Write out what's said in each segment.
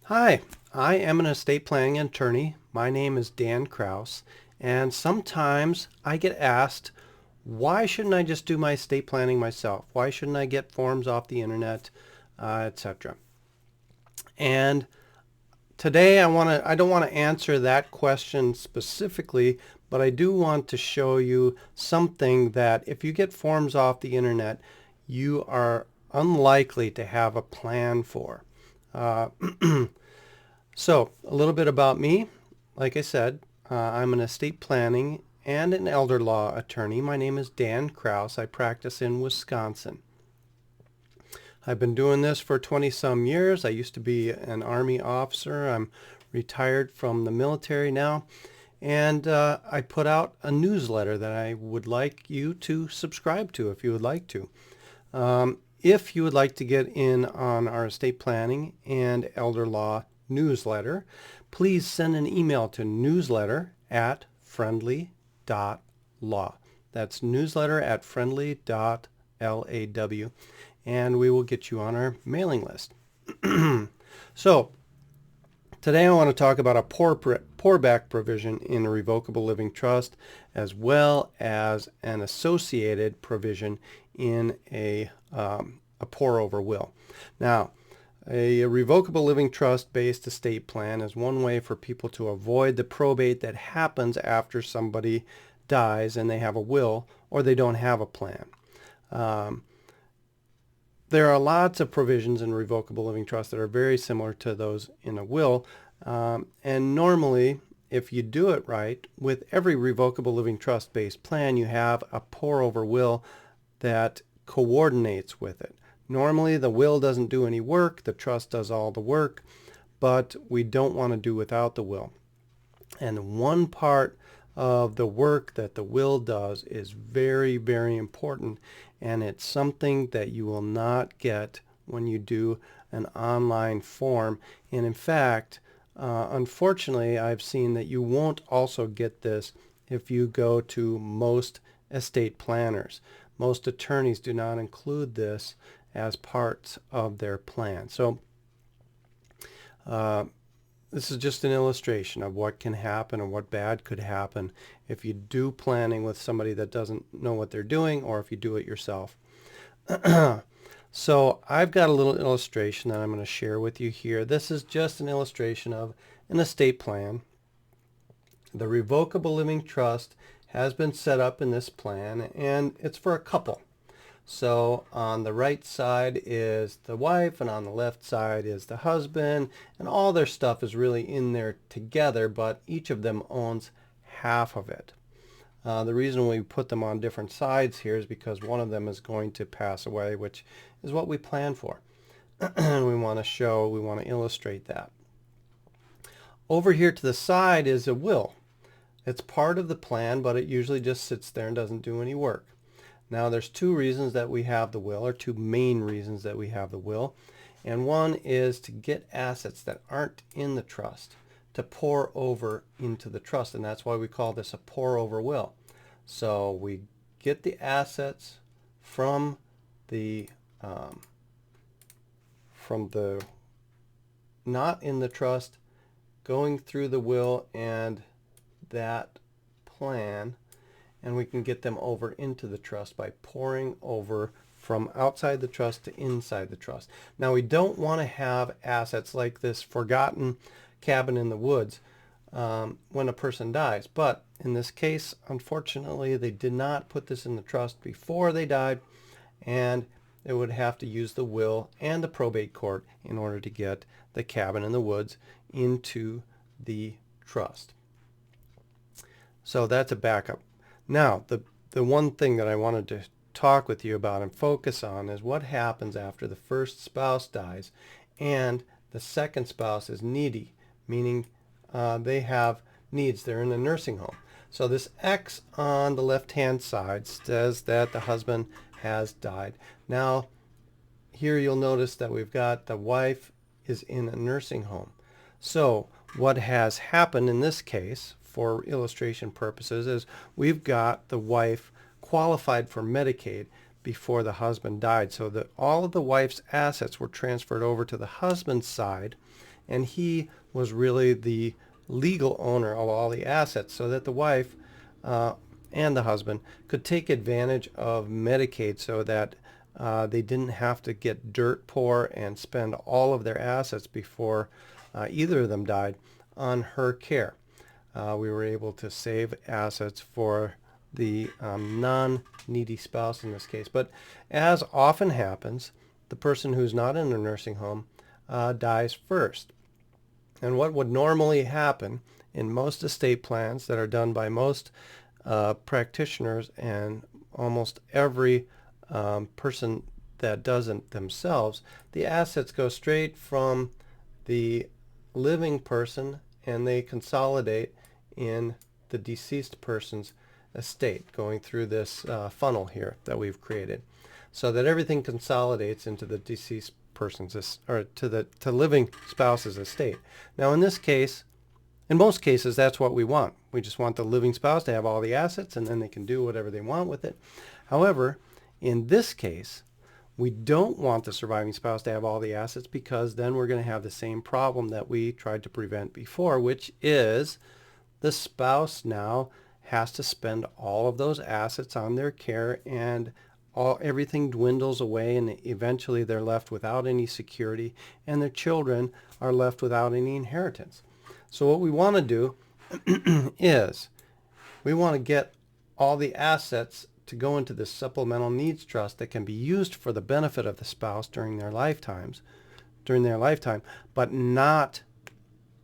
Hi, I am an estate planning attorney. My name is Dan Krause, and sometimes I get asked, why shouldn't I just do my estate planning myself? Why shouldn't I get forms off the internet, etc.? And today I don't want to answer that question specifically, but I do want to show you something that if you get forms off the internet, you are unlikely to have a plan for. Uh, So, a little bit about me. Like I said, I'm an estate planning and an elder law attorney. My name is Dan Krause. I practice in Wisconsin. I've been doing this for 20 some years. I used to be an Army officer. I'm retired from the military now. And I put out a newsletter that I would like you to subscribe to if you would like to. If you would like to get in on our estate planning and elder law newsletter, please send an email to newsletter@friendly.law. That's newsletter@friendly.law, and we will get you on our mailing list. So today I want to talk about a pour-back provision in a revocable living trust, as well as an associated provision in a pour-over will. Now, a revocable living trust-based estate plan is one way for people to avoid the probate that happens after somebody dies and they have a will or they don't have a plan. There are lots of provisions in revocable living trust that are very similar to those in a will. And normally, if you do it right, with every revocable living trust-based plan, you have a pour-over will that coordinates with it. Normally, the will doesn't do any work. The trust does all the work, but we don't want to do without the will. And one part of the work that the will does is very, very important, and it's something that you will not get when you do an online form. And in fact, unfortunately, I've seen that you won't also get this if you go to most estate planners. Most attorneys do not include this as parts of their plan. So this is just an illustration of what can happen and what bad could happen if you do planning with somebody that doesn't know what they're doing, or if you do it yourself. So I've got a little illustration that I'm going to share with you here. This is just an illustration of an estate plan. The revocable living trust has been set up in this plan, and it's for a couple. So on the right side is the wife, and on the left side is the husband, and all their stuff is really in there together, but each of them owns half of it. The reason we put them on different sides here is because one of them is going to pass away, which is what we plan for. We want to illustrate that. Over here to the side is a will. It's part of the plan, but it usually just sits there and doesn't do any work. Now, there's two reasons that we have the will, or two main reasons that we have the will. And one is to get assets that aren't in the trust to pour over into the trust. And that's why we call this a pour over will. So we get the assets from the not in the trust, going through the will and that plan, and we can get them over into the trust by pouring over from outside the trust to inside the trust. Now, we don't want to have assets like this forgotten cabin in the woods when a person dies. But in this case, unfortunately, they did not put this in the trust before they died, and they would have to use the will and the probate court in order to get the cabin in the woods into the trust. So that's a backup. Now, the one thing that I wanted to talk with you about and focus on is what happens after the first spouse dies and the second spouse is needy, meaning they have needs. They're in a nursing home. So this X on the left-hand side says that the husband has died. Now, here you'll notice that we've got the wife is in a nursing home. So what has happened in this case, for illustration purposes, is we've got the wife qualified for Medicaid before the husband died, so that all of the wife's assets were transferred over to the husband's side, and he was really the legal owner of all the assets, so that the wife and the husband could take advantage of Medicaid, so that they didn't have to get dirt poor and spend all of their assets before either of them died on her care. We were able to save assets for the non-needy spouse in this case. But as often happens, the person who's not in a nursing home dies first. And what would normally happen in most estate plans that are done by most practitioners, and almost every person that doesn't themselves, the assets go straight from the living person and they consolidate in the deceased person's estate, going through this funnel here that we've created, so that everything consolidates into the deceased person's, or to the living spouse's estate. Now in this case, in most cases, that's what we want. We just want the living spouse to have all the assets, and then they can do whatever they want with it. However, in this case, we don't want the surviving spouse to have all the assets, because then we're going to have the same problem that we tried to prevent before, which is the spouse now has to spend all of those assets on their care, and everything dwindles away, and eventually they're left without any security, and their children are left without any inheritance. So what we want to do is we want to get all the assets to go into this supplemental needs trust that can be used for the benefit of the spouse during their lifetime, but not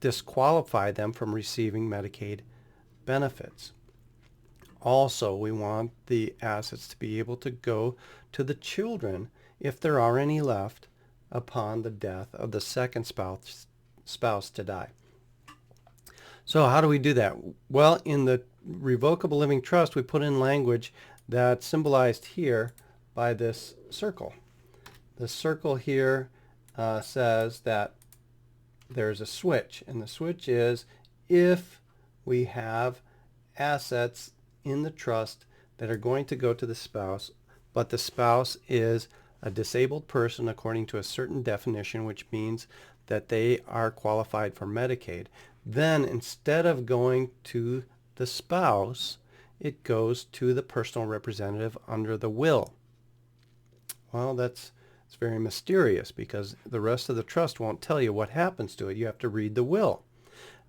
disqualify them from receiving Medicaid benefits. Also, we want the assets to be able to go to the children, if there are any left, upon the death of the second spouse to die. So how do we do that? Well, in the Revocable Living Trust, we put in language that's symbolized here by this circle. The circle here says that there's a switch, and the switch is if we have assets in the trust that are going to go to the spouse, but the spouse is a disabled person according to a certain definition, which means that they are qualified for Medicaid, then instead of going to the spouse, it goes to the personal representative under the will. Well, it's very mysterious, because the rest of the trust won't tell you what happens to it. You have to read the will.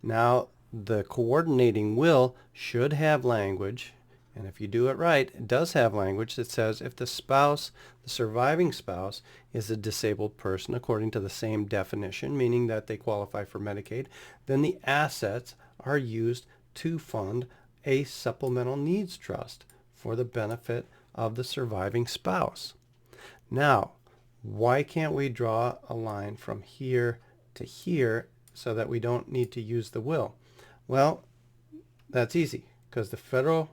Now, the coordinating will should have language, and if you do it right, it does have language that says if the spouse, the surviving spouse, is a disabled person according to the same definition, meaning that they qualify for Medicaid, then the assets are used to fund a supplemental needs trust for the benefit of the surviving spouse. Now, why can't we draw a line from here to here so that we don't need to use the will? Well, that's easy, because the federal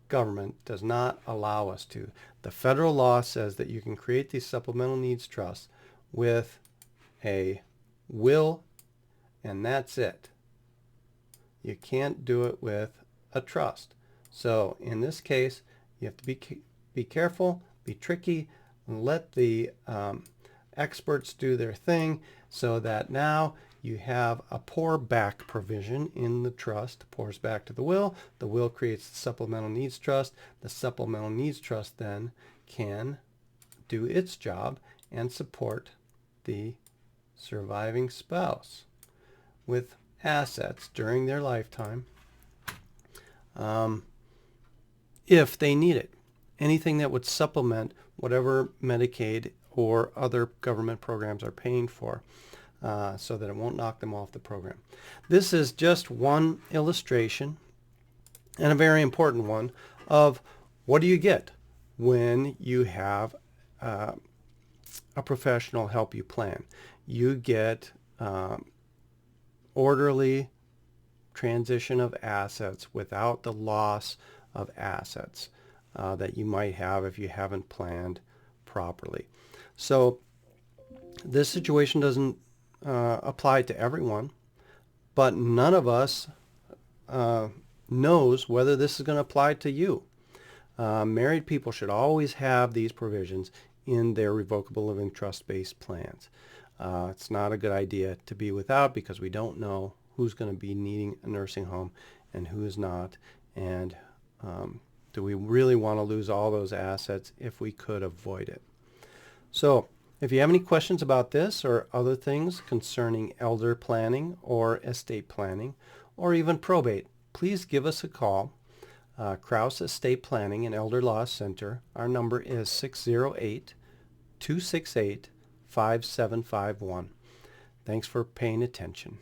government does not allow us to. The federal law says that you can create these supplemental needs trusts with a will, and that's it. You can't do it with a trust. So in this case, you have to be careful, be tricky, and let the experts do their thing, so that now you have a pour back provision in the trust, pours back to the will creates the supplemental needs trust. The supplemental needs trust then can do its job and support the surviving spouse with assets during their lifetime, if they need it. Anything that would supplement whatever Medicaid or other government programs are paying for, so that it won't knock them off the program. This is just one illustration, and a very important one, of what do you get when you have a professional help you plan. You get orderly transition of assets without the loss of assets that you might have if you haven't planned properly. So this situation doesn't apply to everyone, but none of us knows whether this is going to apply to you. Married people should always have these provisions in their revocable living trust-based plans. It's not a good idea to be without, because we don't know who's going to be needing a nursing home and who is not. And do we really want to lose all those assets if we could avoid it? So if you have any questions about this or other things concerning elder planning or estate planning or even probate, please give us a call. Krause Estate Planning and Elder Law Center. Our number is 608-268-5751. Thanks for paying attention.